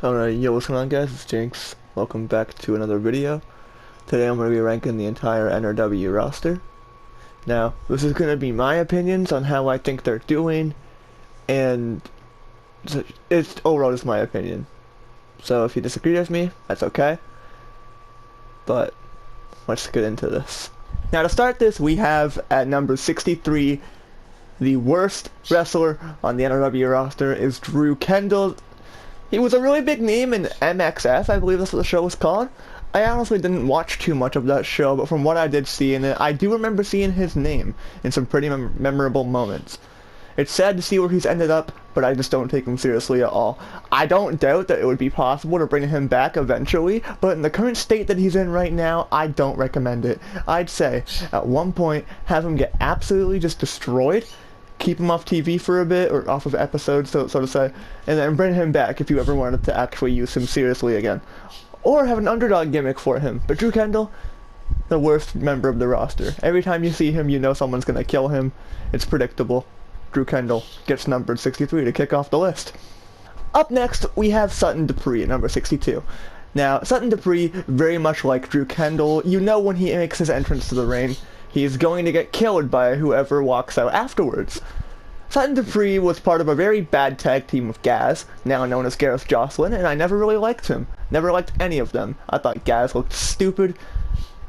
Alright, yo, what's going on guys? It's Jinx. Welcome back to another video. Today I'm going to be ranking the entire NRW roster. Now, this is going to be my opinions on how I think they're doing, and it's overall just my opinion. So if you disagree with me, that's okay. But, let's get into this. Now to start this, we have at number 63, the worst wrestler on the NRW roster is Drew Kendall. He was a really big name in MXF, I believe that's what the show was called. I honestly didn't watch too much of that show, but from what I did see in it, I do remember seeing his name in some pretty memorable moments. It's sad to see where he's ended up, but I just don't take him seriously at all. I don't doubt that it would be possible to bring him back eventually, but in the current state that he's in right now, I don't recommend it. I'd say, at one point, have him get absolutely just destroyed, keep him off TV for a bit, or off of episodes, so to say, and then bring him back if you ever wanted to actually use him seriously again. Or have an underdog gimmick for him. But Drew Kendall, the worst member of the roster. Every time you see him, you know someone's gonna kill him. It's predictable. Drew Kendall gets numbered 63 to kick off the list. Up next, we have Sutton Dupree at number 62. Now, Sutton Dupree, very much like Drew Kendall, you know when he makes his entrance to the ring, he's going to get killed by whoever walks out afterwards. Sutton Dupree was part of a very bad tag team with Gaz, now known as Gareth Jocelyn, and I never really liked him. Never liked any of them. I thought Gaz looked stupid,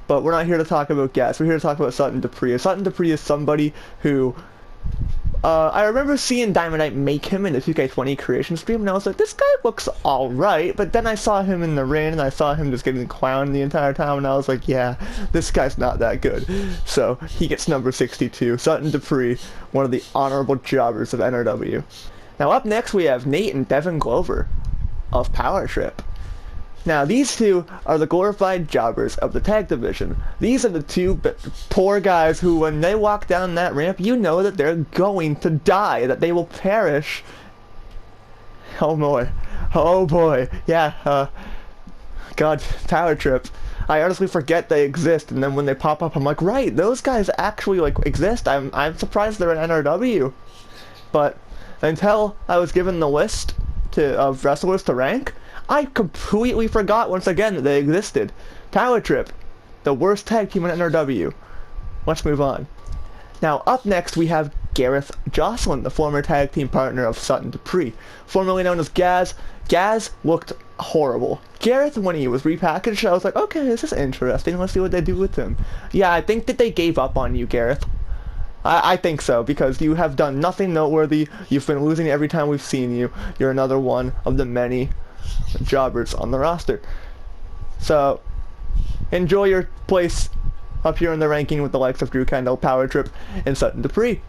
but we're not here to talk about Gaz. We're here to talk about Sutton Dupree. Sutton Dupree is somebody who I remember seeing Dynamite make him in the 2K20 creation stream, and I was like, this guy looks alright, but then I saw him in the ring, and I saw him just getting clowned the entire time, and I was like, yeah, this guy's not that good. So, he gets number 62, Sutton Dupree, one of the honorable jobbers of NRW. Now up next we have Nate and Devin Glover of Power Trip. Now, these two are the glorified jobbers of the tag division. These are the two poor guys who, when they walk down that ramp, you know that they're going to die, that they will perish. Oh boy. Oh boy. Yeah, God, Power Trip. I honestly forget they exist, and then when they pop up, I'm like, right, those guys actually, exist. I'm surprised they're in NRW. But until I was given the list of wrestlers to rank, I completely forgot once again that they existed. Power Trip, the worst tag team in NRW. Let's move on. Now, up next we have Gareth Jocelyn, the former tag team partner of Sutton Dupree, formerly known as Gaz. Gaz looked horrible. Gareth, when he was repackaged, I was like, okay, this is interesting. Let's see what they do with him. Yeah, I think that they gave up on you, Gareth. I think so, because you have done nothing noteworthy. You've been losing every time we've seen you. You're another one of the many jobbers on the roster. So, enjoy your place up here in the ranking with the likes of Drew Kendall, Power Trip, and Sutton Dupree.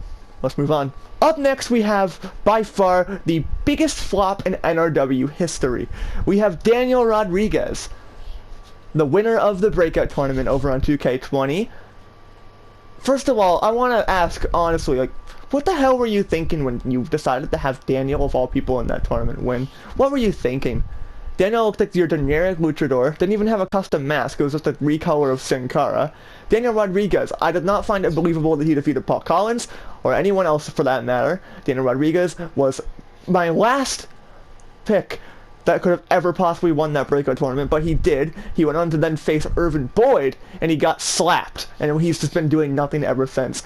Let's move on. Up next we have, by far, the biggest flop in NRW history. We have Daniel Rodriguez, the winner of the Breakout Tournament over on 2K20. First of all, I want to ask, honestly, what the hell were you thinking when you decided to have Daniel, of all people, in that tournament win? What were you thinking? Daniel looked like your generic luchador, didn't even have a custom mask, it was just a recolor of Sin Cara. Daniel Rodriguez, I did not find it believable that he defeated Paul Collins, or anyone else for that matter. Daniel Rodriguez was my last pick that could have ever possibly won that Breakout Tournament, but he did. He went on to then face Irvin Boyd, and he got slapped, and he's just been doing nothing ever since.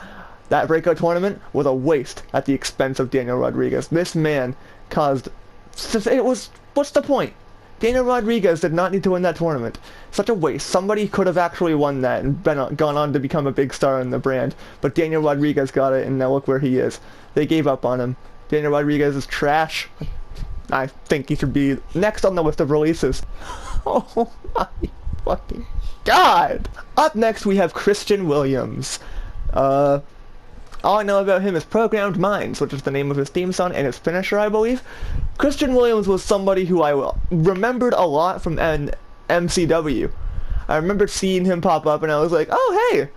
That Breakout Tournament was a waste at the expense of Daniel Rodriguez. This man caused... What's the point? Daniel Rodriguez did not need to win that tournament. Such a waste. Somebody could have actually won that and gone on to become a big star in the brand, but Daniel Rodriguez got it, and now look where he is. They gave up on him. Daniel Rodriguez is trash. I think he should be next on the list of releases. Oh my fucking god! Up next we have Christian Williams. All I know about him is Programmed Minds, which is the name of his theme song and his finisher, I believe. Christian Williams was somebody who I remembered a lot from MCW. I remembered seeing him pop up, and I was like, oh, hey!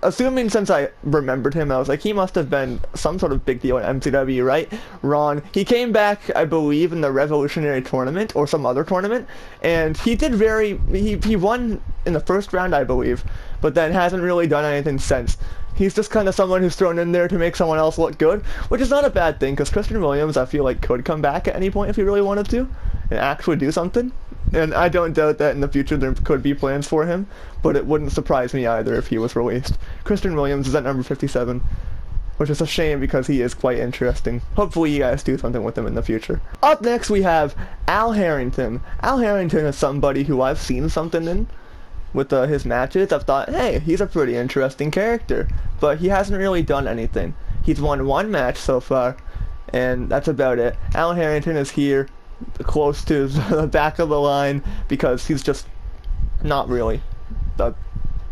Assuming since I remembered him, I was like, he must have been some sort of big deal in MCW, right? Ron. He came back, I believe, in the Revolutionary Tournament, or some other tournament, and he did he won in the first round, I believe, but then hasn't really done anything since. He's just kind of someone who's thrown in there to make someone else look good, which is not a bad thing, because Christian Williams, I feel like, could come back at any point if he really wanted to, and actually do something. And I don't doubt that in the future there could be plans for him, but it wouldn't surprise me either if he was released. Christian Williams is at number 57, which is a shame because he is quite interesting. Hopefully you guys do something with him in the future. Up next we have Al Harrington. Al Harrington is somebody who I've seen something in with his matches. I've thought, hey, he's a pretty interesting character, but he hasn't really done anything. He's won one match so far, and that's about it. Al Harrington is here, close to the back of the line, because he's just not really a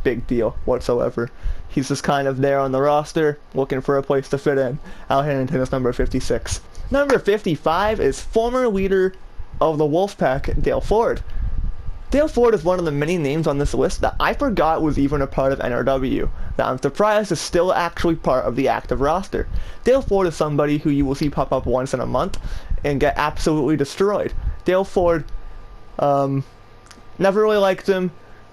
big deal whatsoever. He's just kind of there on the roster, looking for a place to fit in. Al Harrington is number 56. Number 55 is former leader of the Wolfpack, Dale Ford. Dale Ford is one of the many names on this list that I forgot was even a part of NRW, that I'm surprised is still actually part of the active roster. Dale Ford is somebody who you will see pop up once in a month and get absolutely destroyed. Dale Ford, never really liked him.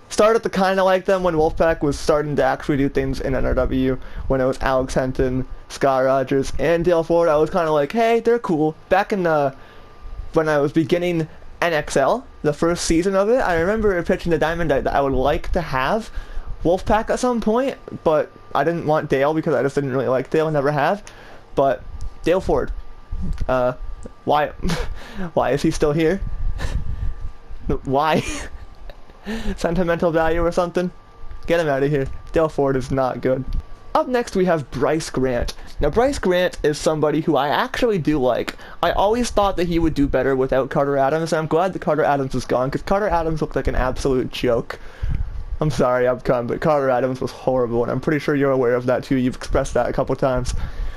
Started to kind of like them when Wolfpack was starting to actually do things in NRW, when it was Alex Henton, Scott Rogers, and Dale Ford. I was kind of like, hey, they're cool. Back in when I was beginning NXL, the first season of it, I remember pitching to Diamond that I would like to have Wolfpack at some point, but I didn't want Dale because I just didn't really like Dale, never have. But Dale Ford, why is he still here? Why? Sentimental value or something? Get him out of here. Dale Ford is not good. Up next we have Bryce Grant. Now Bryce Grant is somebody who I actually do like. I always thought that he would do better without Carter Adams, and I'm glad that Carter Adams is gone, because Carter Adams looked like an absolute joke. I'm sorry, Upcom, but Carter Adams was horrible, and I'm pretty sure you're aware of that too. You've expressed that a couple times.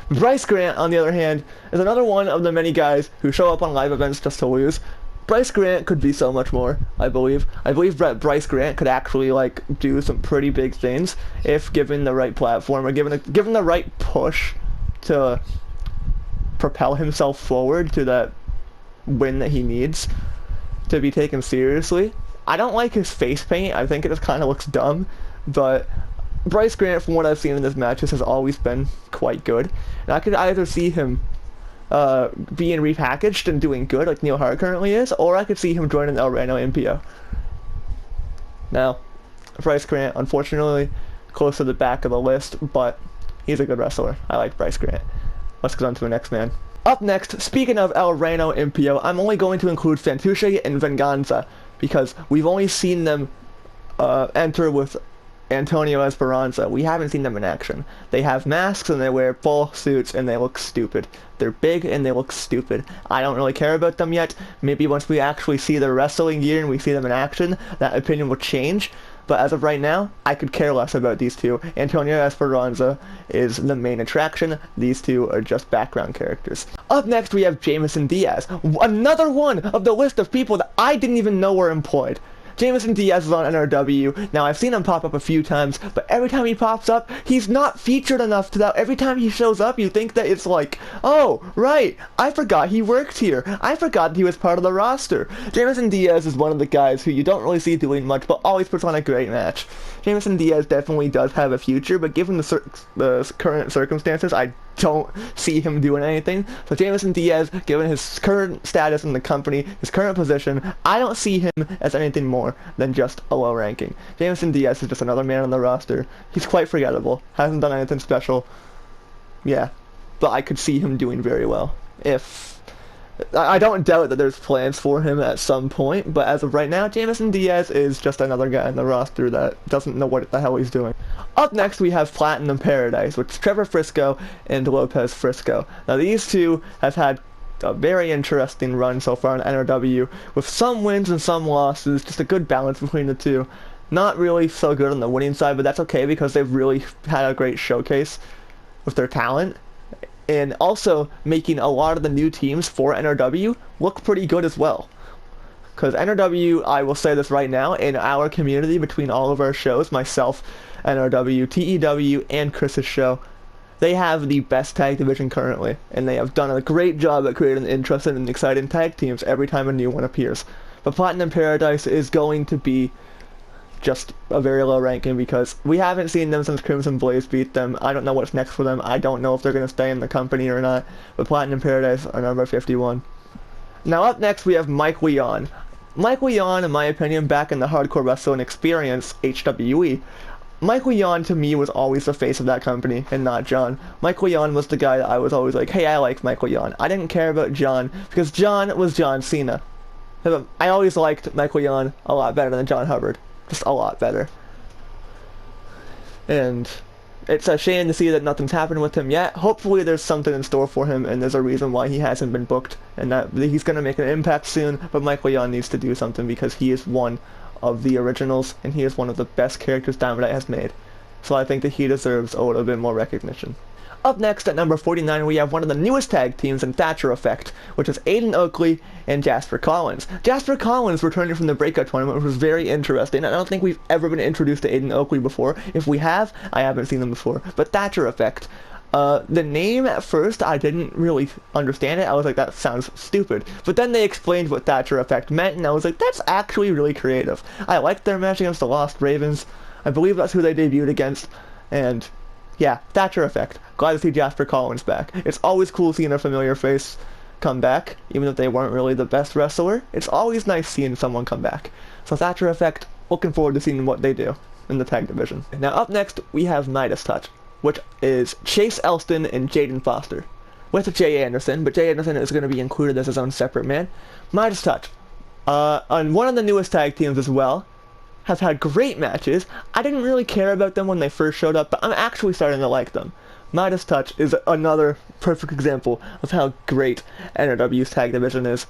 Bryce Grant, on the other hand, is another one of the many guys who show up on live events just to lose. Bryce Grant could be so much more, I believe. I believe Bryce Grant could actually, like, do some pretty big things if given the right platform or given the right push to propel himself forward to that win that he needs to be taken seriously. I don't like his face paint. I think it just kind of looks dumb, but Bryce Grant, from what I've seen in his matches, has always been quite good. And I could either see him being repackaged and doing good like Neil Hart currently is, or I could see him joining El Reno MPO. Now, Bryce Grant, unfortunately, close to the back of the list, but he's a good wrestler. I like Bryce Grant. Let's get on to the next man. Up next, speaking of El Reno MPO, I'm only going to include Santucci and Venganza, because we've only seen them enter with Antonio Esperanza. We haven't seen them in action. They have masks and they wear full suits and they look stupid. They're big and they look stupid. I don't really care about them yet. Maybe once we actually see their wrestling gear and we see them in action, that opinion will change. But as of right now, I could care less about these two. Antonio Esperanza is the main attraction. These two are just background characters. Up next, we have Jameson Diaz. Another one of the list of people that I didn't even know were employed. Jameson Diaz is on NRW. Now, I've seen him pop up a few times, but every time he pops up, he's not featured enough to that every time he shows up, you think that it's like, oh, right, I forgot he worked here. I forgot he was part of the roster. Jameson Diaz is one of the guys who you don't really see doing much, but always puts on a great match. Jameson Diaz definitely does have a future, but given the current circumstances, I don't see him doing anything. So Jameson Diaz, given his current status in the company, his current position, I don't see him as anything more than just a low ranking. Jameson Diaz is just another man on the roster. He's quite forgettable. Hasn't done anything special. Yeah. But I could see him doing very well. I don't doubt that there's plans for him at some point, but as of right now, Jameson Diaz is just another guy in the roster that doesn't know what the hell he's doing. Up next, we have Platinum Paradise, which is Trevor Frisco and Lopez Frisco. Now, these two have had a very interesting run so far in NRW, with some wins and some losses, just a good balance between the two. Not really so good on the winning side, but that's okay because they've really had a great showcase with their talent. And also making a lot of the new teams for NRW look pretty good as well. Because NRW, I will say this right now, in our community between all of our shows, myself, NRW, TEW, and Chris's show, they have the best tag division currently. And they have done a great job at creating interesting and exciting tag teams every time a new one appears. But Platinum Paradise is going to be just a very low ranking because we haven't seen them since Crimson Blaze beat them. I don't know what's next for them. I don't know if they're going to stay in the company or not. But Platinum Paradise are number 51. Now up next we have Mike Leon. Mike Leon, in my opinion, back in the Hardcore Wrestling Experience, HWE, Mike Leon to me was always the face of that company and not John. Mike Leon was the guy that I was always like, hey, I like Mike Leon. I didn't care about John because John was John Cena. I always liked Mike Leon a lot better than John Hubbard. Just a lot better. And it's a shame to see that nothing's happened with him yet. Hopefully there's something in store for him and there's a reason why he hasn't been booked and that he's going to make an impact soon, but Mike Leon needs to do something because he is one of the originals and he is one of the best characters Dynamite has made. So I think that he deserves a little bit more recognition. Up next at number 49 we have one of the newest tag teams in Thatcher Effect, which is Aiden Oakley and Jasper Collins. Jasper Collins returning from the Breakout Tournament, which was very interesting. I don't think we've ever been introduced to Aiden Oakley before. If we have, I haven't seen them before. But Thatcher Effect. The name at first, I didn't really understand it. I was like, that sounds stupid. But then they explained what Thatcher Effect meant, and I was like, that's actually really creative. I liked their match against the Lost Ravens. I believe that's who they debuted against. And yeah, Thatcher Effect. Glad to see Jasper Collins back. It's always cool seeing a familiar face come back, even if they weren't really the best wrestler. It's always nice seeing someone come back. So Thatcher Effect, looking forward to seeing what they do in the tag division. Now up next, we have Midas Touch, which is Chase Elston and Jaden Foster, with Jay Anderson, but Jay Anderson is going to be included as his own separate man. Midas Touch, on one of the newest tag teams as well, have had great matches. I didn't really care about them when they first showed up, but I'm actually starting to like them. Midas Touch is another perfect example of how great NRW's tag division is.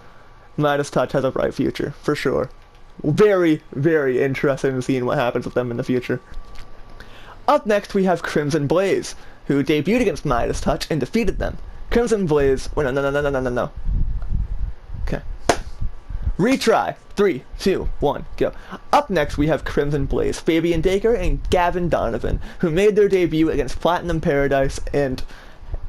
Midas Touch has a bright future, for sure. Very, very interested in seeing what happens with them in the future. Up next we have Crimson Blaze, who debuted against Midas Touch and defeated them. Crimson Blaze, wait, no. Okay. Retry. 3, 2, 1, go. Up next we have Crimson Blaze, Fabian Daker and Gavin Donovan, who made their debut against Platinum Paradise and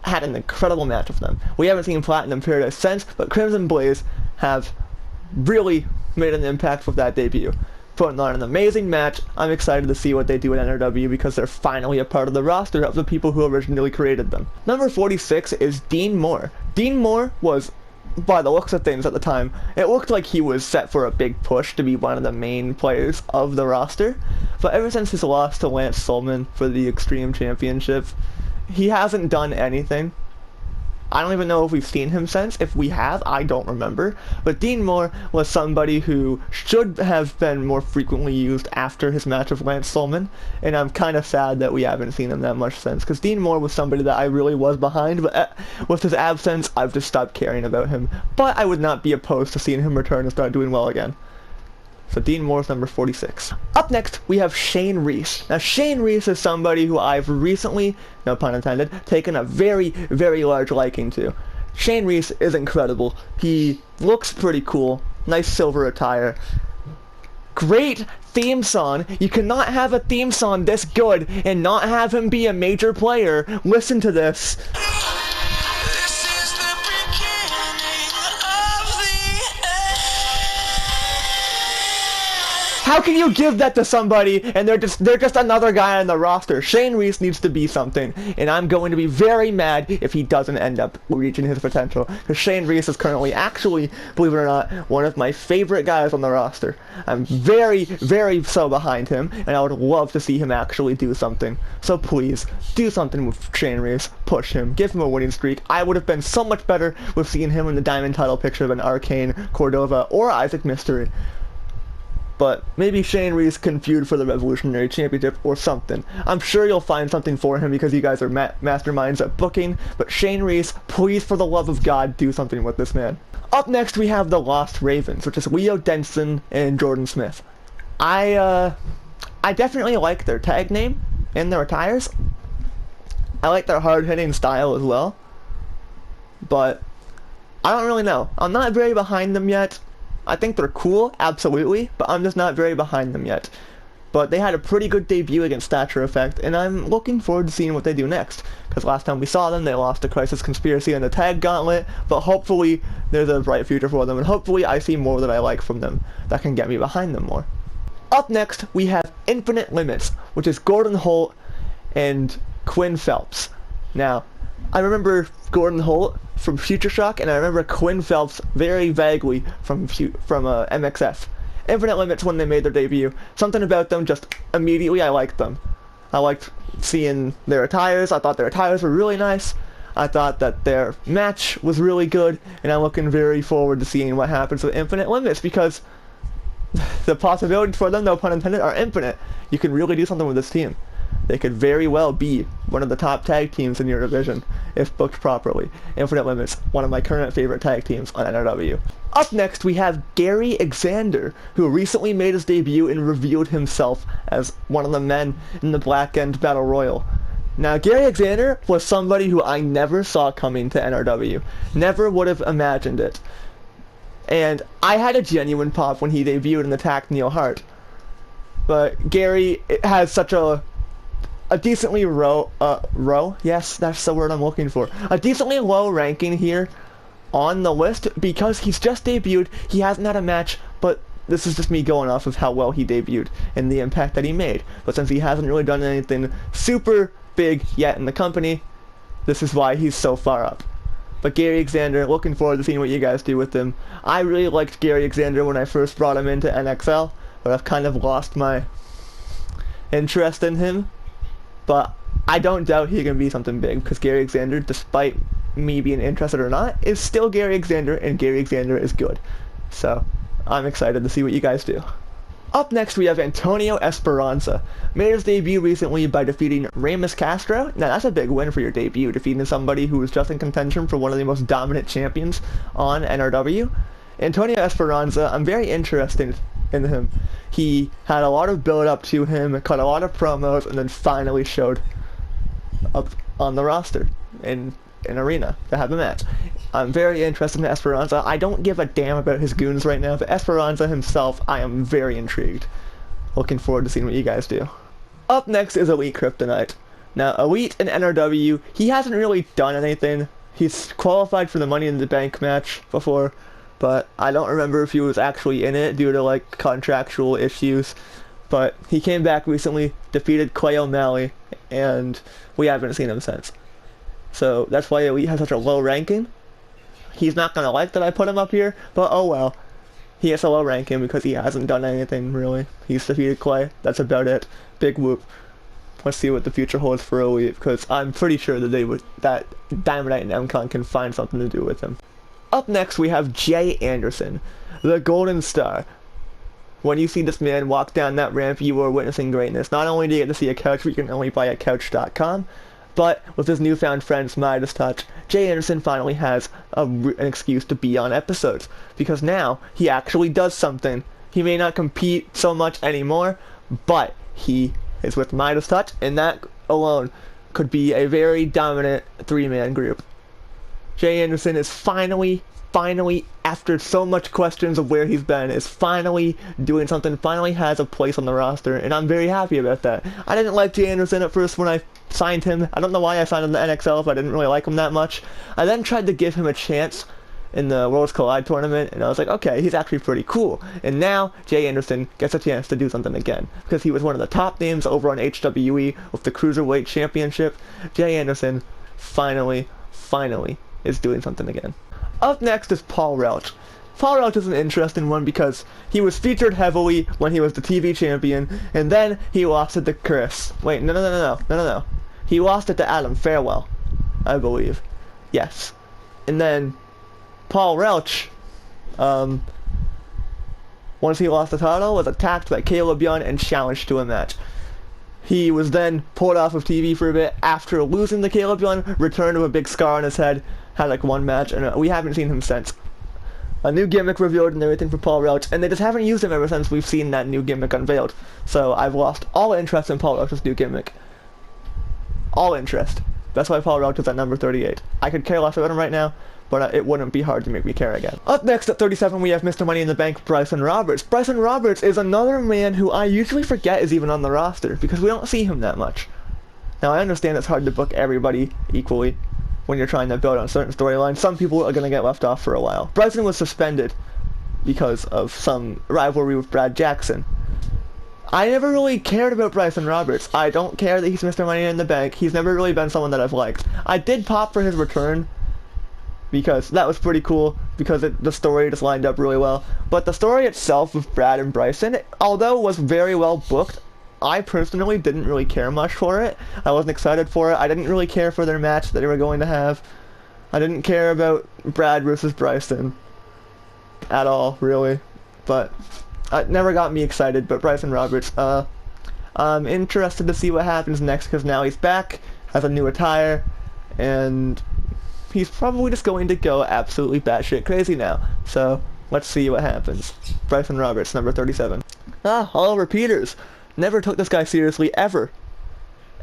had an incredible match with them. We haven't seen Platinum Paradise since, but Crimson Blaze have really made an impact with that debut. Putting on an amazing match. I'm excited to see what they do at NRW because they're finally a part of the roster of the people who originally created them. Number 46 is Dean Moore. Dean Moore was, by the looks of things at the time, it looked like he was set for a big push to be one of the main players of the roster. But ever since his loss to Lance Sullivan for the Extreme Championship, he hasn't done anything. I don't even know if we've seen him since. If we have, I don't remember. But Dean Moore was somebody who should have been more frequently used after his match with Lance Sullivan, and I'm kind of sad that we haven't seen him that much since, because Dean Moore was somebody that I really was behind, but with his absence, I've just stopped caring about him. But I would not be opposed to seeing him return and start doing well again. So Dean Moore's number 46. Up next, we have Shane Reese. Now Shane Reese is somebody who I've recently, no pun intended, taken a very, very large liking to. Shane Reese is incredible. He looks pretty cool. Nice silver attire. Great theme song. You cannot have a theme song this good and not have him be a major player. Listen to this. How can you give that to somebody and they're just another guy on the roster? Shane Reese needs to be something, and I'm going to be very mad if he doesn't end up reaching his potential. Because Shane Reese is currently, actually, believe it or not, one of my favorite guys on the roster. I'm very, very so behind him, and I would love to see him actually do something. So please, do something with Shane Reese. Push him. Give him a winning streak. I would have been so much better with seeing him in the Diamond title picture than Arcane, Cordova, or Isaac Mystery. But maybe Shane Reese can feud for the Revolutionary Championship or something. I'm sure you'll find something for him because you guys are masterminds at booking. But Shane Reese, please, for the love of God, do something with this man. Up next, we have the Lost Ravens, which is Leo Denson and Jordan Smith. I definitely like their tag name and their attires. I like their hard-hitting style as well. But I don't really know. I'm not very behind them yet. I think they're cool, absolutely, but I'm just not very behind them yet. But they had a pretty good debut against Thatcher Effect, and I'm looking forward to seeing what they do next. Because last time we saw them, they lost to Crisis Conspiracy in the Tag Gauntlet, but hopefully there's a bright future for them, and hopefully I see more that I like from them that can get me behind them more. Up next, we have Infinite Limits, which is Gordon Holt and Quinn Phelps. Now, I remember Gordon Holt from Future Shock, and I remember Quinn Phelps very vaguely from MXF. Infinite Limits, when they made their debut, something about them just immediately I liked them. I liked seeing their attires. I thought their attires were really nice. I thought that their match was really good, and I'm looking very forward to seeing what happens with Infinite Limits, because the possibilities for them, no pun intended, are infinite. You can really do something with this team. They could very well be one of the top tag teams in your division if booked properly. Infinite Limits, one of my current favorite tag teams on NRW. Up next, we have Gary Xander, who recently made his debut and revealed himself as one of the men in the Black End Battle Royal. Now, Gary Xander was somebody who I never saw coming to NRW. Never would have imagined it. And I had a genuine pop when he debuted and attacked Neil Hart. But Gary has such a decently yes, that's the word I'm looking for. A decently low ranking here on the list because he's just debuted. He hasn't had a match, but this is just me going off of how well he debuted and the impact that he made. But since he hasn't really done anything super big yet in the company, this is why he's so far up. But Gary Xander, looking forward to seeing what you guys do with him. I really liked Gary Xander when I first brought him into NXL, but I've kind of lost my interest in him. But I don't doubt he can be something big, because Gary Xander, despite me being interested or not, is still Gary Xander, and Gary Xander is good. So, I'm excited to see what you guys do. Up next, we have Antonio Esperanza. Made his debut recently by defeating Ramos Castro. Now, that's a big win for your debut, defeating somebody who was just in contention for one of the most dominant champions on NRW. Antonio Esperanza, I'm very interested in him. He had a lot of build-up to him, cut a lot of promos, and then finally showed up on the roster in an arena to have a match. I'm very interested in Esperanza. I don't give a damn about his goons right now, but Esperanza himself, I am very intrigued. Looking forward to seeing what you guys do. Up next is Elite Kryptonite. Now, Elite in NRW, he hasn't really done anything. He's qualified for the Money in the Bank match before, but I don't remember if he was actually in it due to, like, contractual issues. But he came back recently, defeated Clay O'Malley, and we haven't seen him since. So that's why Elite has such a low ranking. He's not going to like that I put him up here, but oh well. He has a low ranking because he hasn't done anything, really. He's defeated Clay, that's about it. Big whoop. Let's see what the future holds for Elite, because I'm pretty sure that Dynamite and MCon can find something to do with him. Up next, we have Jay Anderson, the Golden Star. When you see this man walk down that ramp, you are witnessing greatness. Not only do you get to see a couch, but you can only buy at Couch.com, but with his newfound friends Midas Touch, Jay Anderson finally has an excuse to be on episodes, because now he actually does something. He may not compete so much anymore, but he is with Midas Touch, and that alone could be a very dominant three-man group. Jay Anderson is finally, after so much questions of where he's been, is finally doing something, finally has a place on the roster, and I'm very happy about that. I didn't like Jay Anderson at first when I signed him. I don't know why I signed him to NXL if I didn't really like him that much. I then tried to give him a chance in the Worlds Collide tournament, and I was like, okay, he's actually pretty cool. And now, Jay Anderson gets a chance to do something again, because he was one of the top names over on HWE with the Cruiserweight Championship. Jay Anderson finally is doing something again. Up next is Paul Relch. Paul Relch is an interesting one because he was featured heavily when he was the TV champion, and then he lost it to Chris. Wait, no. He lost it to Adam Farewell, I believe. Yes. And then Paul Relch, once he lost the title, was attacked by Caleb Young and challenged to a match. He was then pulled off of TV for a bit after losing to Caleb Young, returned with a big scar on his head, had like one match, and we haven't seen him since. A new gimmick revealed and everything for Paul Relch, and they just haven't used him ever since we've seen that new gimmick unveiled. So I've lost all interest in Paul Relch's new gimmick. All interest. That's why Paul Relch is at number 38. I could care less about him right now, but it wouldn't be hard to make me care again. Up next at 37, we have Mr. Money in the Bank, Bryson Roberts. Bryson Roberts is another man who I usually forget is even on the roster, because we don't see him that much. Now, I understand it's hard to book everybody equally when you're trying to build on certain storylines. Some people are going to get left off for a while. Bryson was suspended because of some rivalry with Brad Jackson. I never really cared about Bryson Roberts. I don't care that he's Mr. Money in the Bank. He's never really been someone that I've liked. I did pop for his return because that was pretty cool because the story just lined up really well. But the story itself with Brad and Bryson, although was very well booked, I personally didn't really care much for it. I wasn't excited for it. I didn't really care for their match that they were going to have. I didn't care about Brad versus Bryson at all, really. But it never got me excited. But Bryson Roberts, I'm interested to see what happens next because now he's back, has a new attire, and he's probably just going to go absolutely batshit crazy now. So let's see what happens. Bryson Roberts, number 37. Oliver Peters. Never took this guy seriously ever.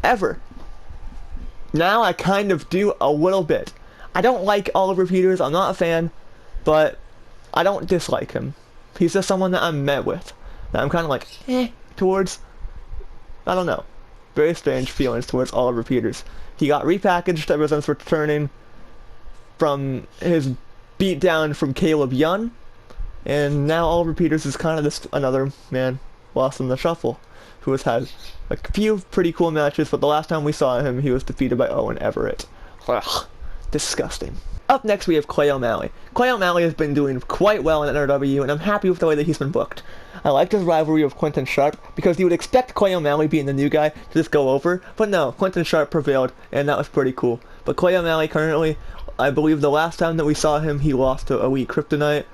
Ever. Now I kind of do a little bit. I don't like Oliver Peters. I'm not a fan, but I don't dislike him. He's just someone that I'm met with. That I'm kind of like, towards. I don't know. Very strange feelings towards Oliver Peters. He got repackaged ever since returning from his beatdown from Caleb Young, and now Oliver Peters is kind of just another man lost in the shuffle, who has had a few pretty cool matches, but the last time we saw him, he was defeated by Owen Everett. Ugh, disgusting. Up next, we have Clay O'Malley. Clay O'Malley has been doing quite well in NRW, and I'm happy with the way that he's been booked. I liked his rivalry with Quentin Sharp, because you would expect Clay O'Malley being the new guy to just go over, but no, Quentin Sharp prevailed, and that was pretty cool. But Clay O'Malley currently, I believe the last time that we saw him, he lost to Elite Kryptonite,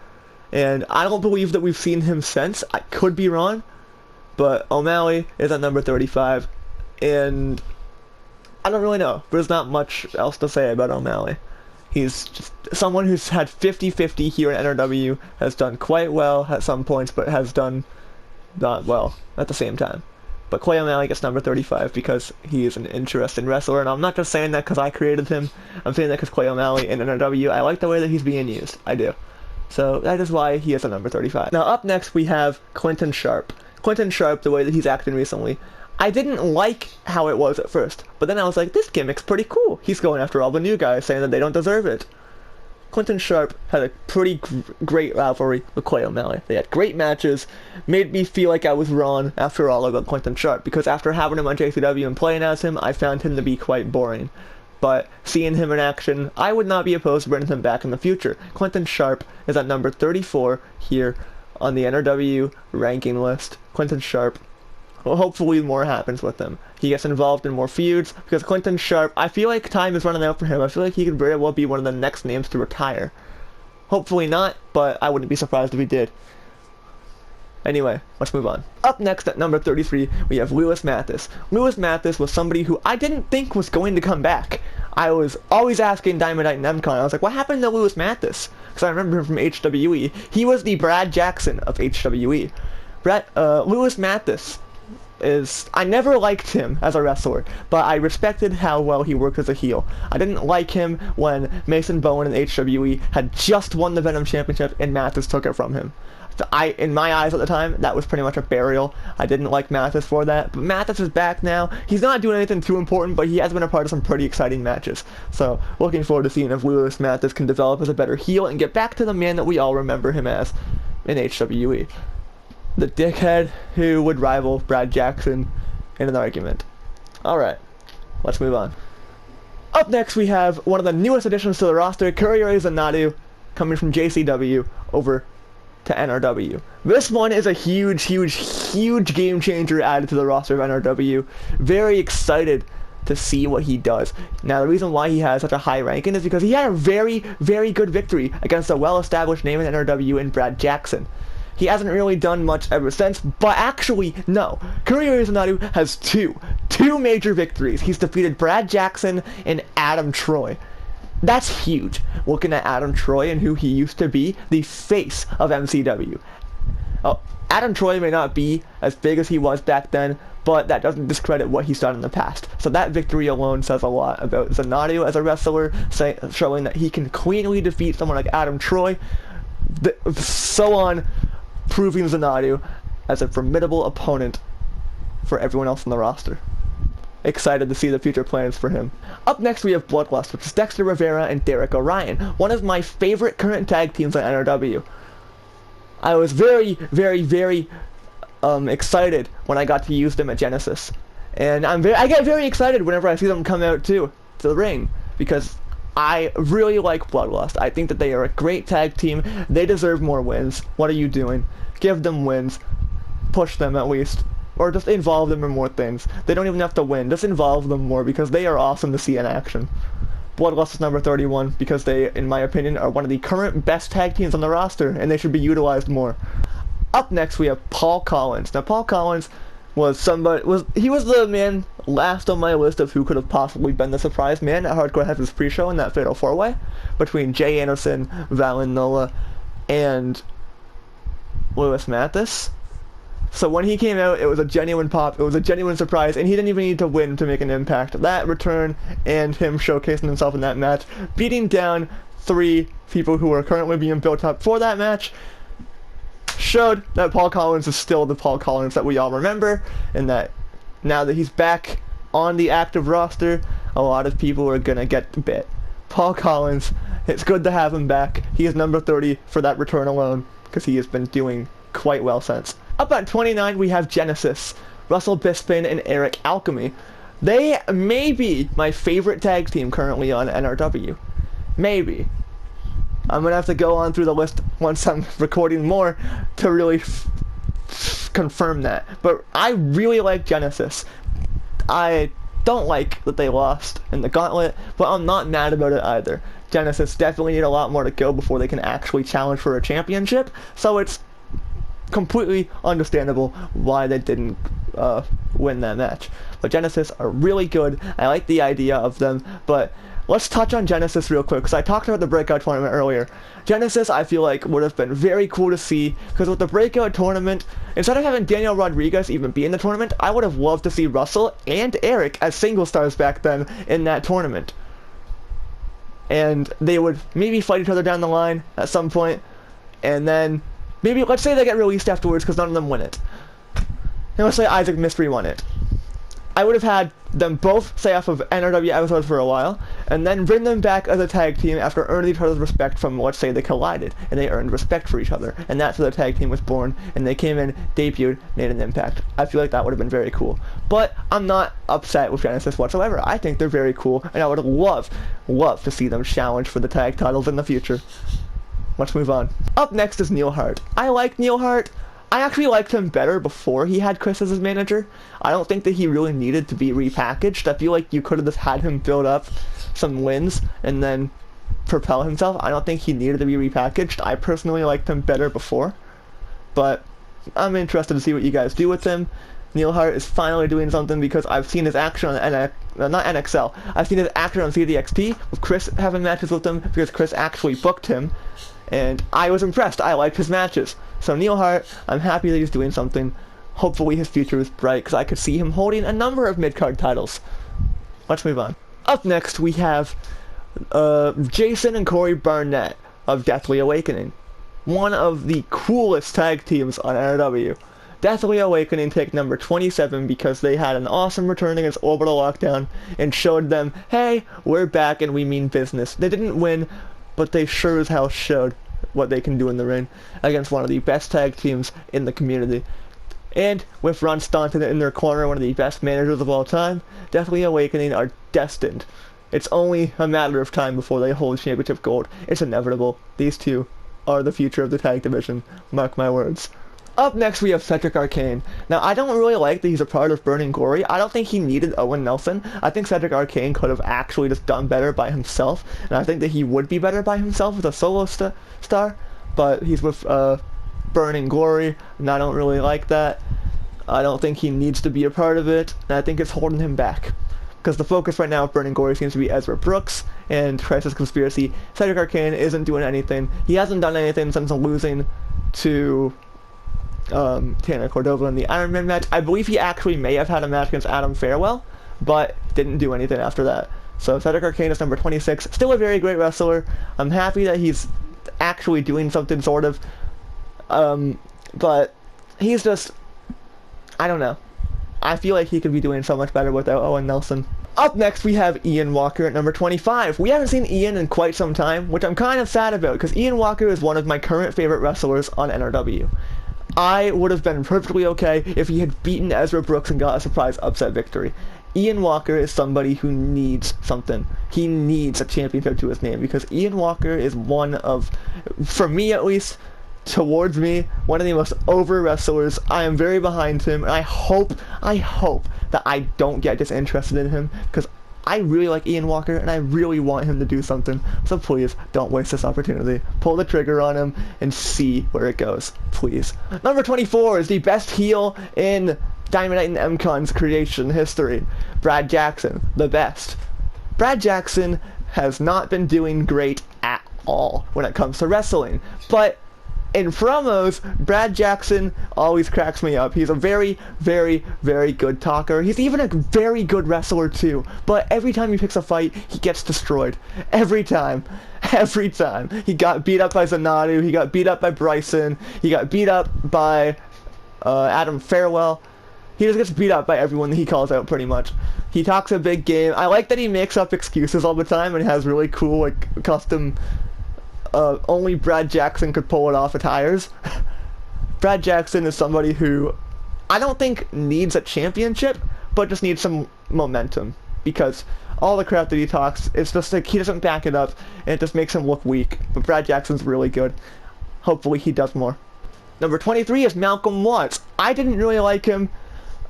and I don't believe that we've seen him since. I could be wrong, but O'Malley is at number 35, and I don't really know. There's not much else to say about O'Malley. He's just someone who's had 50-50 here in NRW, has done quite well at some points, but has done not well at the same time. But Clay O'Malley gets number 35 because he is an interesting wrestler, and I'm not just saying that because I created him. I'm saying that because Clay O'Malley in NRW, I like the way that he's being used. I do. So that is why he is at number 35. Now up next we have Quentin Sharp. Quentin Sharp, the way that he's acting recently, I didn't like how it was at first, but then I was like, this gimmick's pretty cool. He's going after all the new guys, saying that they don't deserve it. Quentin Sharp had a pretty great rivalry with Clay O'Malley. They had great matches, made me feel like I was wrong after all about Quentin Sharp, because after having him on JCW and playing as him, I found him to be quite boring. But seeing him in action, I would not be opposed to bringing him back in the future. Quentin Sharp is at number 34 here on the NRW ranking list. Quentin Sharp. Well, hopefully more happens with him. He gets involved in more feuds, because Quentin Sharp, I feel like time is running out for him. I feel like he could very well be one of the next names to retire. Hopefully not, but I wouldn't be surprised if he did. Anyway, let's move on. Up next at number 33, we have Lewis Mathis. Lewis Mathis was somebody who I didn't think was going to come back. I was always asking Diamond Knight and MCon, I was like, what happened to Lewis Mathis? Because I remember him from HWE. He was the Brad Jackson of HWE. Lewis Mathis I never liked him as a wrestler, but I respected how well he worked as a heel. I didn't like him when Mason Bowen and HWE had just won the Venom Championship and Mathis took it from him. In my eyes at the time, that was pretty much a burial. I didn't like Mathis for that, but Mathis is back now. He's not doing anything too important, but he has been a part of some pretty exciting matches. So, looking forward to seeing if Lewis Mathis can develop as a better heel and get back to the man that we all remember him as in HWE. The dickhead who would rival Brad Jackson in an argument. Alright, let's move on. Up next we have one of the newest additions to the roster, Kuriyori Zanadu, coming from JCW over to NRW. This one is a huge game changer added to the roster of NRW. Very excited to see what he does. Now the reason why he has such a high ranking is because he had a very good victory against a well-established name in NRW in Brad Jackson. He hasn't really done much ever since, but actually, no. Kuriyori Zanadu has two major victories. He's defeated Brad Jackson and Adam Troy. That's huge, looking at Adam Troy and who he used to be, the face of MCW. Oh, Adam Troy may not be as big as he was back then, but that doesn't discredit what he's done in the past. So that victory alone says a lot about Zanadu as a wrestler, showing that he can cleanly defeat someone like Adam Troy, so on, proving Zanadu as a formidable opponent for everyone else on the roster. Excited to see the future plans for him. Up next we have Bloodlust, which is Dexter Rivera and Derek Orion, one of my favorite current tag teams on NRW. I was very excited when I got to use them at Genesis. And I get very excited whenever I see them come out too to the ring, because I really like Bloodlust. I think that they are a great tag team. They deserve more wins. What are you doing? Give them wins. Push them at least. Or just involve them in more things. They don't even have to win. Just involve them more, because they are awesome to see in action. Bloodlust is number 31 because they, in my opinion, are one of the current best tag teams on the roster, and they should be utilized more. Up next, we have Paul Collins. Now, Paul Collins was the man last on my list of who could have possibly been the surprise man at Hardcore Heaven's pre-show in that Fatal 4-Way between Jay Anderson, Valen Nola, and Lewis Mathis. So when he came out, it was a genuine pop, it was a genuine surprise, and he didn't even need to win to make an impact. That return and him showcasing himself in that match, beating down 3 people who are currently being built up for that match, showed that Paul Collins is still the Paul Collins that we all remember, and that now that he's back on the active roster, a lot of people are gonna get bit. Paul Collins, it's good to have him back. He is number 30 for that return alone, because he has been doing quite well since. Up at 29, we have Genesis, Russell Bisping and Eric Alchemy. They may be my favorite tag team currently on NRW. Maybe. I'm going to have to go on through the list once I'm recording more to really confirm that. But I really like Genesis. I don't like that they lost in the gauntlet, but I'm not mad about it either. Genesis definitely need a lot more to go before they can actually challenge for a championship, so it's completely understandable why they didn't win that match. But Genesis are really good. I like the idea of them, but let's touch on Genesis real quick, because I talked about the Breakout Tournament earlier. Genesis, I feel like, would have been very cool to see, because with the Breakout Tournament, instead of having Daniel Rodriguez even be in the tournament, I would have loved to see Russell and Eric as single stars back then in that tournament. And they would maybe fight each other down the line at some point, and then maybe, let's say they get released afterwards because none of them win it. And let's say Isaac Mystery won it. I would have had them both stay off of NRW episodes for a while, and then bring them back as a tag team after earning each other's respect from, let's say, they collided, and they earned respect for each other. And that's how the tag team was born, and they came in, debuted, made an impact. I feel like that would have been very cool. But I'm not upset with Genesis whatsoever. I think they're very cool, and I would love to see them challenge for the tag titles in the future. Let's move on. Up next is Neil Hart. I like Neil Hart. I actually liked him better before he had Chris as his manager. I don't think that he really needed to be repackaged. I feel like you could have just had him build up some wins and then propel himself. I don't think he needed to be repackaged. I personally liked him better before. But I'm interested to see what you guys do with him. Neil Hart is finally doing something, because I've seen his action on not NXL. I've seen his action on CDXT with Chris having matches with him, because Chris actually booked him. And I was impressed. I liked his matches. So Neil Hart, I'm happy that he's doing something. Hopefully his future is bright, because I could see him holding a number of mid-card titles. Let's move on. Up next, we have Jason and Corey Barnett of Deathly Awakening. One of the coolest tag teams on NRW. Deathly Awakening take number 27 because they had an awesome return against Orbital Lockdown and showed them, hey, we're back and we mean business. They didn't win, but they sure as hell showed what they can do in the ring against one of the best tag teams in the community. And with Ron Staunton in their corner, one of the best managers of all time, Deathly Awakening are destined. It's only a matter of time before they hold championship gold. It's inevitable. These two are the future of the tag division. Mark my words. Up next, we have Cedric Arcane. Now, I don't really like that he's a part of Burning Glory. I don't think he needed Owen Nelson. I think Cedric Arcane could have actually just done better by himself, and I think that he would be better by himself with a solo star, but he's with Burning Glory, and I don't really like that. I don't think he needs to be a part of it, and I think it's holding him back. Because the focus right now of Burning Glory seems to be Ezra Brooks and Crisis Conspiracy. Cedric Arcane isn't doing anything. He hasn't done anything since losing to Tanner Cordova in the Iron Man match. I believe he actually may have had a match against Adam Farewell, but didn't do anything after that. So Cedric Arcane is number 26. Still a very great wrestler. I'm happy that he's actually doing something, sort of. But he's just, I don't know. I feel like he could be doing so much better without Owen Nelson. Up next, we have Ian Walker at number 25. We haven't seen Ian in quite some time, which I'm kind of sad about, because Ian Walker is one of my current favorite wrestlers on NRW. I would have been perfectly okay if he had beaten Ezra Brooks and got a surprise upset victory. Ian Walker is somebody who needs something. He needs a championship to his name because Ian Walker is one of, for me at least, towards me, one of the most over wrestlers. I am very behind him, and I hope that I don't get disinterested in him because I really like Ian Walker and I really want him to do something. So please don't waste this opportunity. Pull the trigger on him and see where it goes, please. Number 24 is the best heel in Dynamite and MCon's creation history. Brad Jackson, the best. Brad Jackson has not been doing great at all when it comes to wrestling, but in promos, Brad Jackson always cracks me up. He's a very, very, very good talker. He's even a very good wrestler too. But every time he picks a fight, he gets destroyed. Every time. Every time. He got beat up by Zanadu. He got beat up by Bryson. He got beat up by Adam Farewell. He just gets beat up by everyone that he calls out pretty much. He talks a big game. I like that he makes up excuses all the time and has really cool like custom only Brad Jackson could pull it off attires. Brad Jackson is somebody who I don't think needs a championship, but just needs some momentum because all the crap that he talks, it's just like he doesn't back it up and it just makes him look weak. But Brad Jackson's really good. Hopefully he does more. Number 23 is Malcolm Watts. I didn't really like him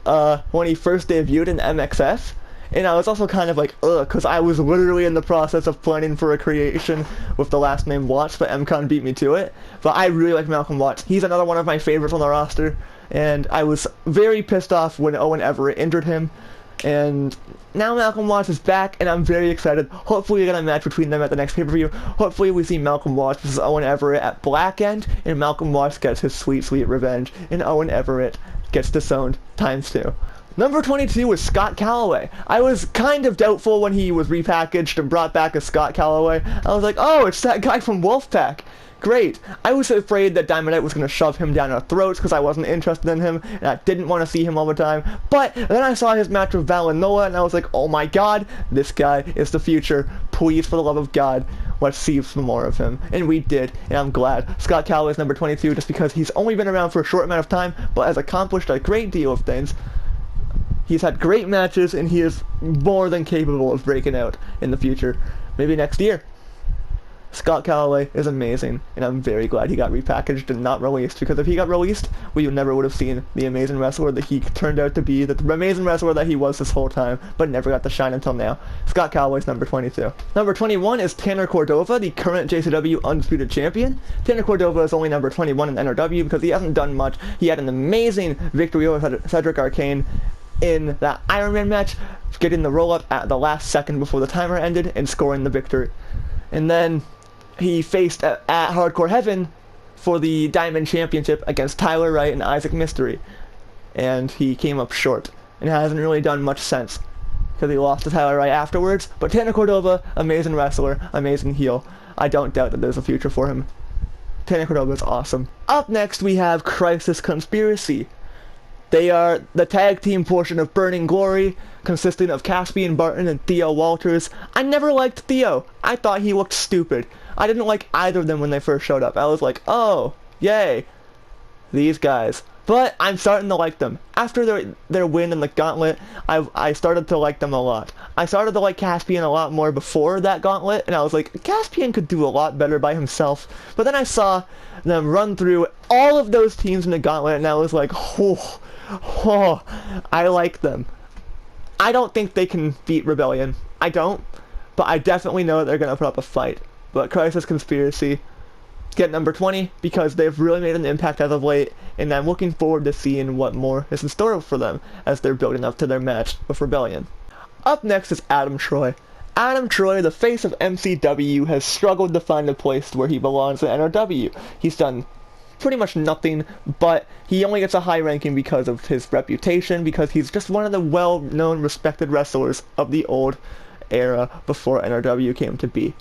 when he first debuted in MXF. And I was also kind of like, ugh, because I was literally in the process of planning for a creation with the last name Watts, but MCon beat me to it. But I really like Malcolm Watts. He's another one of my favorites on the roster, and I was very pissed off when Owen Everett injured him. And now Malcolm Watts is back, and I'm very excited. Hopefully we get a match between them at the next pay-per-view. Hopefully we see Malcolm Watts versus Owen Everett at Black End, and Malcolm Watts gets his sweet, sweet revenge, and Owen Everett gets disowned ×2. Number 22 was Scott Calloway. I was kind of doubtful when he was repackaged and brought back as Scott Calloway. I was like, oh, it's that guy from Wolfpack. Great. I was afraid that Dynamite was going to shove him down our throats because I wasn't interested in him and I didn't want to see him all the time. But then I saw his match with Valanoa and I was like, oh my god, this guy is the future. Please, for the love of God, let's see some more of him. And we did, and I'm glad. Scott Calloway is number 22 just because he's only been around for a short amount of time but has accomplished a great deal of things. He's had great matches, and he is more than capable of breaking out in the future. Maybe next year. Scott Calloway is amazing, and I'm very glad he got repackaged and not released, because if he got released, we never would have seen the amazing wrestler that he turned out to be, the amazing wrestler that he was this whole time, but never got to shine until now. Scott Calloway's number 22. Number 21 is Tanner Cordova, the current JCW Undisputed Champion. Tanner Cordova is only number 21 in NRW because he hasn't done much. He had an amazing victory over Cedric Arcane in that Iron Man match, getting the roll-up at the last second before the timer ended and scoring the victory. And then he faced at Hardcore Heaven for the Diamond Championship against Tyler Wright and Isaac Mystery. And he came up short and hasn't really done much since because he lost to Tyler Wright afterwards. But Tanner Cordova, amazing wrestler, amazing heel. I don't doubt that there's a future for him. Tanner Cordova is awesome. Up next we have Crisis Conspiracy. They are the tag team portion of Burning Glory, consisting of Caspian Barton and Theo Walters. I never liked Theo. I thought he looked stupid. I didn't like either of them when they first showed up. I was like, oh, yay, these guys. But I'm starting to like them. After their win in the Gauntlet, I started to like them a lot. I started to like Caspian a lot more before that Gauntlet, and I was like, Caspian could do a lot better by himself. But then I saw them run through all of those teams in the Gauntlet, and I was like, oh, I like them. I don't think they can beat Rebellion. I don't. But I definitely know they're going to put up a fight. But Crisis Conspiracy get number 20 because they've really made an impact as of late, and I'm looking forward to seeing what more is in store for them as they're building up to their match with Rebellion. Up next is Adam Troy. Adam Troy, the face of MCW, has struggled to find a place where he belongs in NRW. He's done pretty much nothing, but he only gets a high ranking because of his reputation, because he's just one of the well-known, respected wrestlers of the old era before NRW came to be.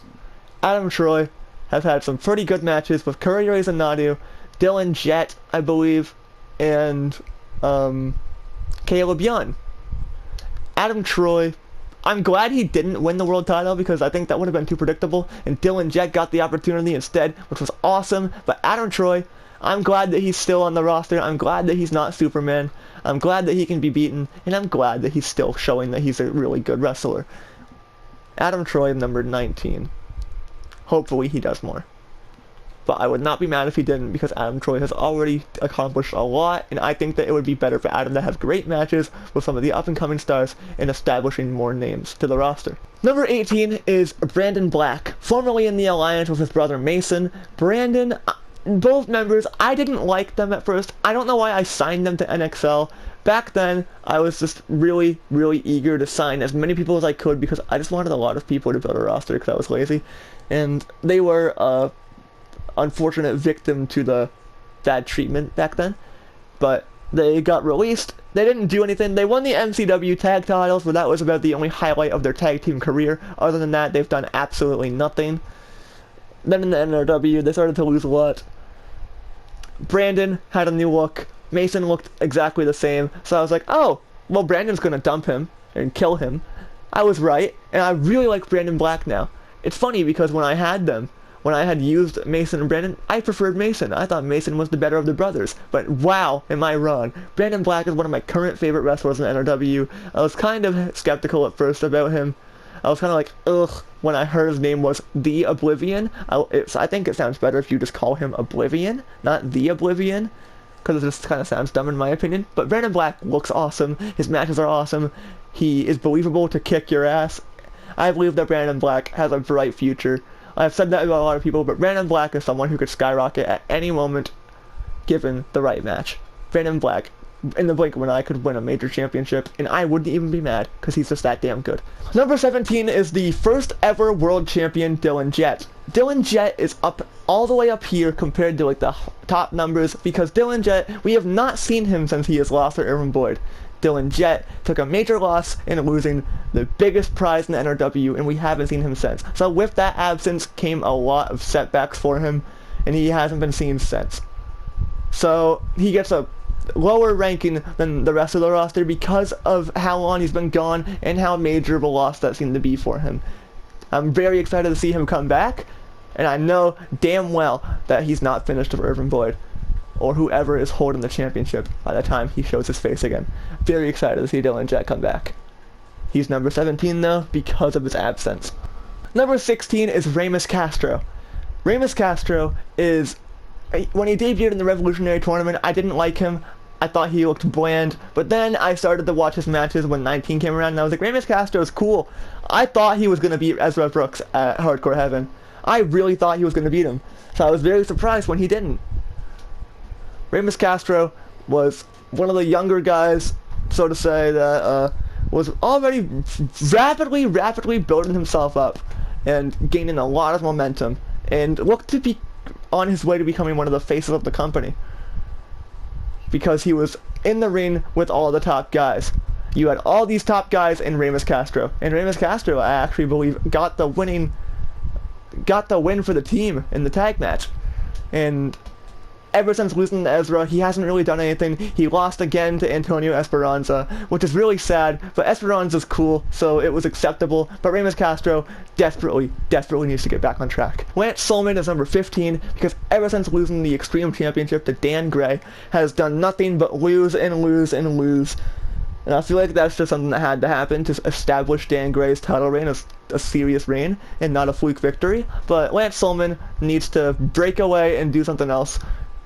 Adam Troy has had some pretty good matches with Courier Zanadu, Dylan Jett, I believe, and Caleb Young. Adam Troy, I'm glad he didn't win the world title because I think that would have been too predictable, and Dylan Jett got the opportunity instead, which was awesome. But Adam Troy, I'm glad that he's still on the roster. I'm glad that he's not Superman. I'm glad that he can be beaten, and I'm glad that he's still showing that he's a really good wrestler. Adam Troy, number 19. Hopefully he does more. But I would not be mad if he didn't, because Adam Troy has already accomplished a lot, and I think that it would be better for Adam to have great matches with some of the up-and-coming stars and establishing more names to the roster. Number 18 is Brandon Black, formerly in the alliance with his brother Mason. Brandon, both members, I didn't like them at first. I don't know why I signed them to NXL. Back then, I was just really, really eager to sign as many people as I could because I just wanted a lot of people to build a roster because I was lazy. And they were unfortunate victim to the bad treatment back then, but they got released. They didn't do anything. They won the MCW tag titles, but that was about the only highlight of their tag team career. Other than that, they've done absolutely nothing. Then in the NRW, they started to lose a lot. Brandon had a new look. Mason looked exactly the same, so I was like, oh, well, Brandon's gonna dump him and kill him. I was right, and I really like Brandon Black now. It's funny because when I had used Mason and Brandon, I preferred Mason. I thought Mason was the better of the brothers. But wow, am I wrong. Brandon Black is one of my current favorite wrestlers in NRW. I was kind of skeptical at first about him. I was kind of like, ugh, when I heard his name was The Oblivion. I think it sounds better if you just call him Oblivion, not The Oblivion, because it just kind of sounds dumb in my opinion. But Brandon Black looks awesome. His matches are awesome. He is believable to kick your ass. I believe that Brandon Black has a bright future. I've said that about a lot of people, but Brandon Black is someone who could skyrocket at any moment given the right match. Brandon Black, in the blink of an eye, could win a major championship, and I wouldn't even be mad, because he's just that damn good. Number 17 is the first ever world champion, Dylan Jett. Dylan Jett is up all the way up here compared to like the top numbers, because Dylan Jett, we have not seen him since he has lost to Irvin Boyd. Dylan Jett took a major loss in losing the biggest prize in the NRW, and we haven't seen him since. So with that absence came a lot of setbacks for him, and he hasn't been seen since. So he gets a lower ranking than the rest of the roster because of how long he's been gone and how major of a loss that seemed to be for him. I'm very excited to see him come back, and I know damn well that he's not finished with Irvin Boyd or whoever is holding the championship by the time he shows his face again. Very excited to see Dylan Jett come back. He's number 17 though because of his absence. Number 16 is Ramus Castro. Ramus Castro is, when he debuted in the Revolutionary Tournament, I didn't like him. I thought he looked bland, but then I started to watch his matches when 19 came around, and I was like, Ramus Castro is cool. I thought he was going to beat Ezra Brooks at Hardcore Heaven. I really thought he was going to beat him, so I was very surprised when he didn't. Ramus Castro was one of the younger guys, so to say, that was already rapidly building himself up and gaining a lot of momentum, and looked to be on his way to becoming one of the faces of the company, because he was in the ring with all the top guys. You had all these top guys in Ramus Castro, and Ramus Castro, I actually believe, got the win for the team in the tag match. And ever since losing to Ezra, he hasn't really done anything. He lost again to Antonio Esperanza, which is really sad, but Esperanza's cool, so it was acceptable. But Ramus Castro desperately needs to get back on track. Lance Sullivan is number 15, because ever since losing the Extreme Championship to Dan Gray, has done nothing but lose and lose and lose. And I feel like that's just something that had to happen to establish Dan Gray's title reign as a serious reign and not a fluke victory. But Lance Sullivan needs to break away and do something else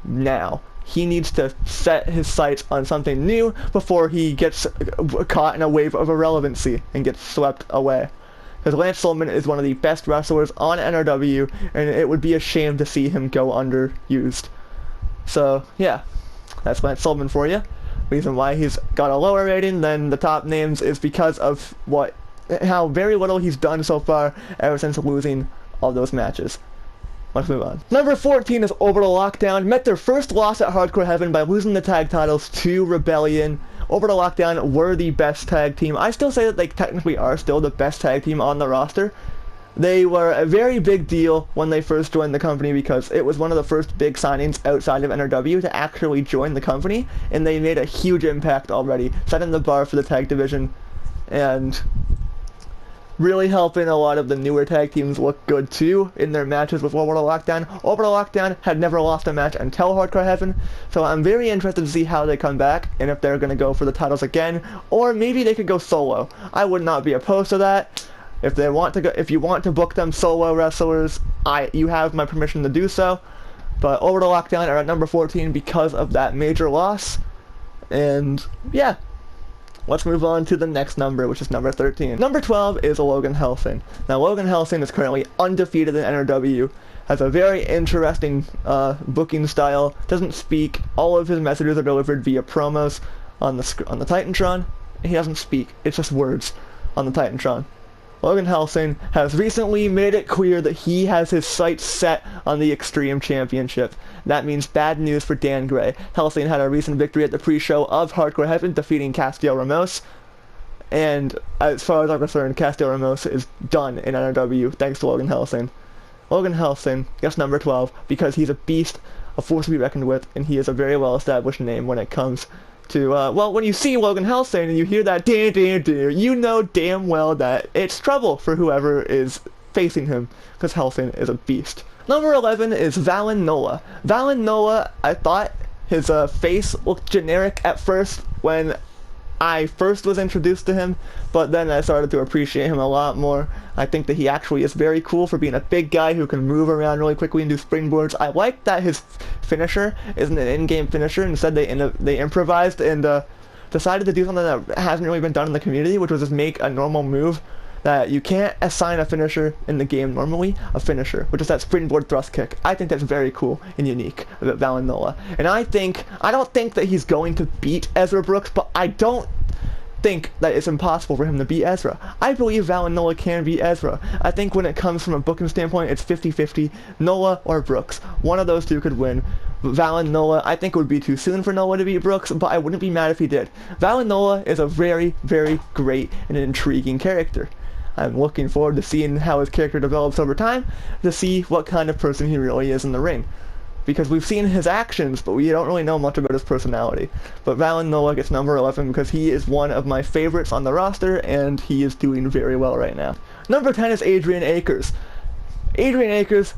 now. He needs to set his sights on something new before he gets caught in a wave of irrelevancy and gets swept away. Because Lance Sullivan is one of the best wrestlers on NRW, and it would be a shame to see him go underused. So yeah, that's Lance Sullivan for you. Reason why he's got a lower rating than the top names is because of how very little he's done so far ever since losing all those matches. Let's move on. Number 14 is Orbital Lockdown. Met their first loss at Hardcore Heaven by losing the tag titles to Rebellion. Orbital Lockdown were the best tag team. I still say that they technically are still the best tag team on the roster. They were a very big deal when they first joined the company because it was one of the first big signings outside of NRW to actually join the company, and they made a huge impact already, setting the bar for the tag division. And really helping a lot of the newer tag teams look good too in their matches with Orbital Lockdown. Orbital Lockdown had never lost a match until Hardcore Heaven, so I'm very interested to see how they come back and if they're going to go for the titles again, or maybe they could go solo. I would not be opposed to that. If they want to go, if you want to book them solo wrestlers, you have my permission to do so. But Orbital Lockdown are at number 14 because of that major loss. And yeah. Let's move on to the next number, which is number 13. Number 12 is Logan Helsing. Now, Logan Helsing is currently undefeated in NRW, has a very interesting booking style, doesn't speak. All of his messages are delivered via promos on the Titantron. He doesn't speak. It's just words on the Titantron. Logan Helsing has recently made it clear that he has his sights set on the Extreme Championship. That means bad news for Dan Gray. Helsing had a recent victory at the pre-show of Hardcore Heaven, defeating Castiel Ramos. And as far as I'm concerned, Castiel Ramos is done in NRW thanks to Logan Helsing. Logan Helsing gets number 12 because he's a beast, a force to be reckoned with, and he is a very well-established name when it comes to, well, when you see Logan Helsing and you hear that you know damn well that it's trouble for whoever is facing him, because Helsing is a beast. Number 11 is Valen Noah. Valen Noah, I thought his face looked generic at first when I first was introduced to him, but then I started to appreciate him a lot more. I think that he actually is very cool for being a big guy who can move around really quickly and do springboards. I like that his finisher isn't an in-game finisher. Instead, they improvised and decided to do something that hasn't really been done in the community, which was just make a normal move that you can't assign a finisher in the game normally, a finisher, which is that springboard thrust kick. I think that's very cool and unique about Valen Noah. And I don't think that he's going to beat Ezra Brooks, but I don't think that it's impossible for him to beat Ezra. I believe Valen Noah can beat Ezra. I think when it comes from a booking standpoint, it's 50-50, Noah or Brooks. One of those two could win. Valen Noah, I think it would be too soon for Noah to beat Brooks, but I wouldn't be mad if he did. Valen Noah is a very, very great and intriguing character. I'm looking forward to seeing how his character develops over time, to see what kind of person he really is in the ring. Because we've seen his actions, but we don't really know much about his personality. But Valen Noah gets number 11 because he is one of my favorites on the roster, and he is doing very well right now. Number 10 is Adrian Akers. Adrian Akers,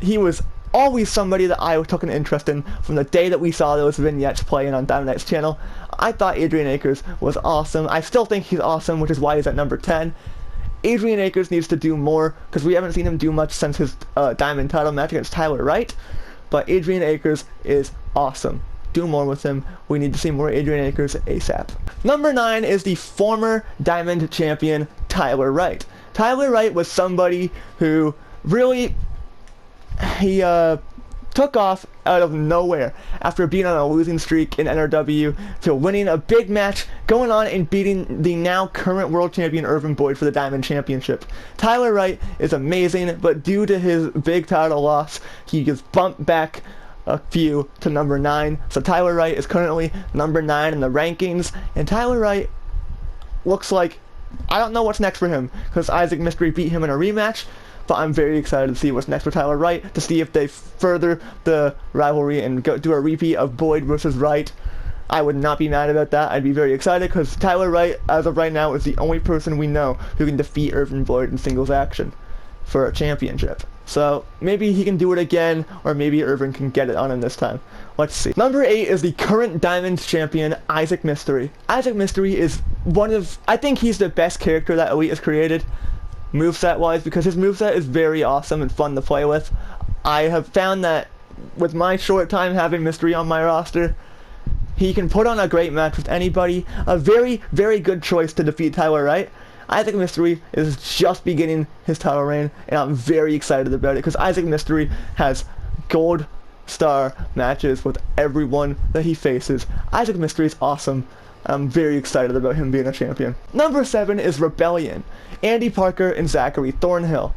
he was always somebody that I took an interest in from the day that we saw those vignettes playing on Dynamite's channel. I thought Adrian Akers was awesome. I still think he's awesome, which is why he's at number 10. Adrian Akers needs to do more, because we haven't seen him do much since his Diamond title match against Tyler Wright. But Adrian Akers is awesome. Do more with him. We need to see more Adrian Akers ASAP. Number 9 is the former Diamond champion, Tyler Wright. Tyler Wright was somebody who really, he took off out of nowhere after being on a losing streak in NRW to winning a big match, going on and beating the now current world champion Irvin Boyd for the Diamond Championship. Tyler Wright is amazing, but due to his big title loss, he gets bumped back a few to number 9. So Tyler Wright is currently number 9 in the rankings, and Tyler Wright looks like, I don't know what's next for him, because Isaac Mystery beat him in a rematch, but I'm very excited to see what's next for Tyler Wright, to see if they further the rivalry and do a repeat of Boyd versus Wright. I would not be mad about that. I'd be very excited, because Tyler Wright, as of right now, is the only person we know who can defeat Irvin Boyd in singles action for a championship. So maybe he can do it again, or maybe Irvin can get it on him this time. Let's see. Number 8 is the current Diamond champion, Isaac Mystery. Isaac Mystery is I think he's the best character that Elite has created, moveset wise, because his moveset is very awesome and fun to play with. I have found that with my short time having Mystery on my roster, he can put on a great match with anybody. A very, very good choice to defeat Tyler Wright. Isaac Mystery is just beginning his title reign, and I'm very excited about it, because Isaac Mystery has gold star matches with everyone that he faces. Isaac Mystery is awesome. I'm very excited about him being a champion. Number 7 is Rebellion. Andy Parker and Zachary Thornhill.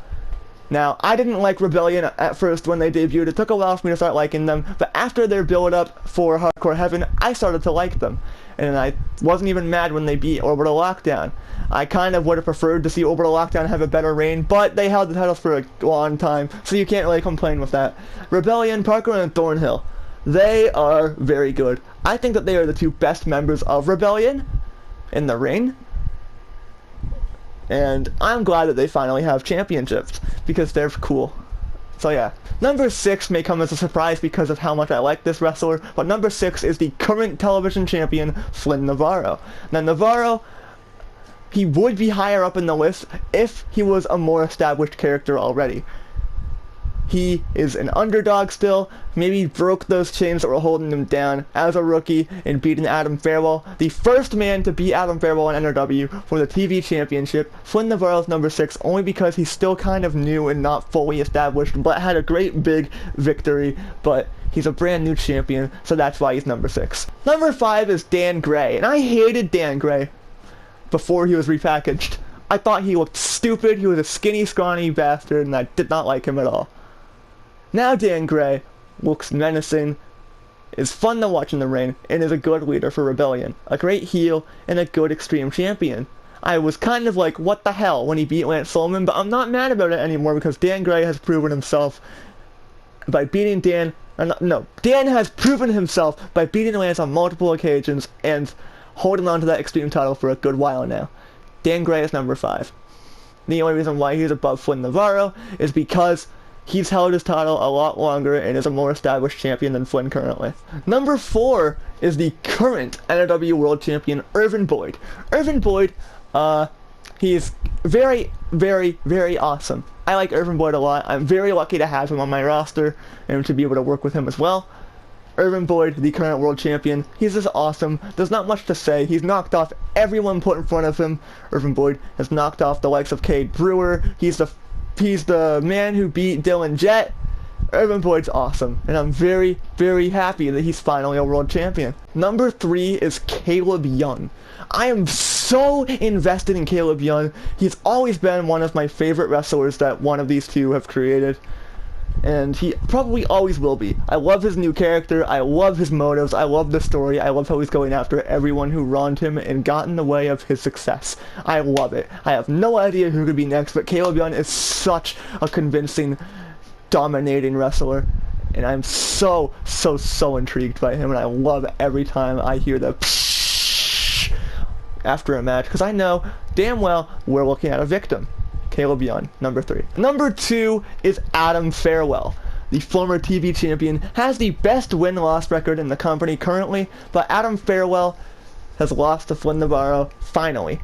Now, I didn't like Rebellion at first when they debuted. It took a while for me to start liking them, but after their build-up for Hardcore Heaven, I started to like them. And I wasn't even mad when they beat Orbital Lockdown. I kind of would have preferred to see Orbital Lockdown have a better reign, but they held the titles for a long time, so you can't really complain with that. Rebellion, Parker, and Thornhill. They are very good. I think that they are the two best members of Rebellion in the ring. And I'm glad that they finally have championships, because they're cool. So yeah. Number 6 may come as a surprise because of how much I like this wrestler, but number 6 is the current television champion, Flynn Navarro. Now Navarro, he would be higher up in the list if he was a more established character already. He is an underdog still, maybe broke those chains that were holding him down as a rookie and beating Adam Farewell, the first man to beat Adam Farewell in NRW for the TV championship. Flynn Navarro's number 6 only because he's still kind of new and not fully established, but had a great big victory, but he's a brand new champion, so that's why he's number 6. Number 5 is Dan Gray, and I hated Dan Gray before he was repackaged. I thought he looked stupid, he was a skinny, scrawny bastard, and I did not like him at all. Now Dan Gray looks menacing, is fun to watch in the ring, and is a good leader for Rebellion. A great heel, and a good Extreme Champion. I was kind of like, what the hell, when he beat Lance Sullivan, but I'm not mad about it anymore because Dan Gray has proven himself by beating Dan has proven himself by beating Lance on multiple occasions and holding on to that Extreme title for a good while now. Dan Gray is number 5. The only reason why he's above Flynn Navarro is because he's held his title a lot longer and is a more established champion than Flynn currently. Number 4 is the current NRW World Champion, Irvin Boyd. Irvin Boyd, he's very, very, very awesome. I like Irvin Boyd a lot. I'm very lucky to have him on my roster and to be able to work with him as well. Irvin Boyd, the current world champion, he's just awesome. There's not much to say. He's knocked off everyone put in front of him. Irvin Boyd has knocked off the likes of Cade Brewer. He's the man who beat Dylan Jett. Irvin Boyd's awesome, and I'm very, very happy that he's finally a world champion. Number 3 is Caleb Young. I am so invested in Caleb Young. He's always been one of my favorite wrestlers that one of these two have created, and he probably always will be. I love his new character, I love his motives, I love the story, I love how he's going after everyone who wronged him and got in the way of his success. I love it. I have no idea who could be next, but Caleb Young is such a convincing, dominating wrestler, and I'm so intrigued by him, and I love every time I hear the pshh after a match, because I know damn well we're looking at a victim. Caleb Young, number 3. Number 2 is Adam Farewell. The former TV champion has the best win-loss record in the company currently, but Adam Farewell has lost to Flynn Navarro finally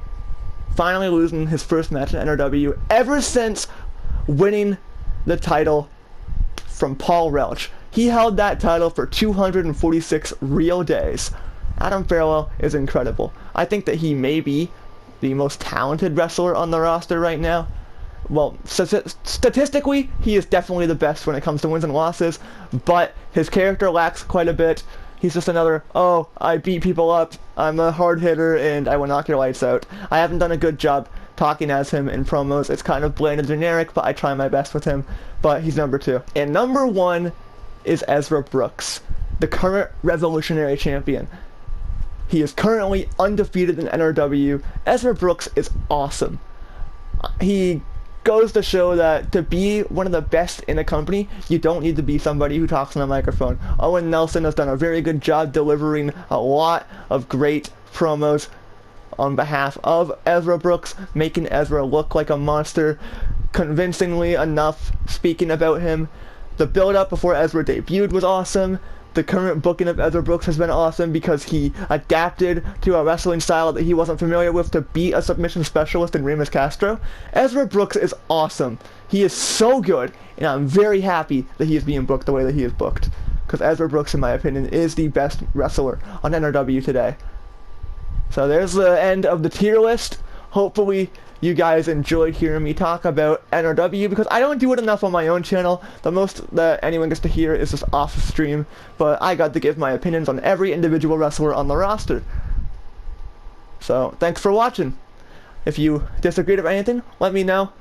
losing his first match in NRW ever since winning the title from Paul Relch. He held that title for 246 real days. Adam Farewell is incredible. I think that he may be the most talented wrestler on the roster right now. Well, statistically, he is definitely the best when it comes to wins and losses, but his character lacks quite a bit. He's just another, oh, I beat people up, I'm a hard hitter, and I will knock your lights out. I haven't done a good job talking as him in promos. It's kind of bland and generic, but I try my best with him. But he's number 2. And number 1 is Ezra Brooks, the current Revolutionary Champion. He is currently undefeated in NRW. Ezra Brooks is awesome. He goes to show that to be one of the best in the company, you don't need to be somebody who talks on a microphone. Owen Nelson has done a very good job delivering a lot of great promos on behalf of Ezra Brooks, making Ezra look like a monster convincingly enough, speaking about him. The build-up before Ezra debuted was awesome. The current booking of Ezra Brooks has been awesome because he adapted to a wrestling style that he wasn't familiar with to beat a submission specialist in Remus Castro. Ezra Brooks is awesome. He is so good, and I'm very happy that he is being booked the way that he is booked. Because Ezra Brooks, in my opinion, is the best wrestler on NRW today. So there's the end of the tier list. Hopefully you guys enjoyed hearing me talk about NRW, because I don't do it enough on my own channel. The most that anyone gets to hear is just off stream, but I got to give my opinions on every individual wrestler on the roster. So thanks for watching. If you disagreed with anything, let me know.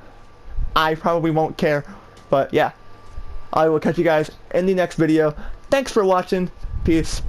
I probably won't care, but yeah, I will catch you guys in the next video. Thanks for watching. Peace.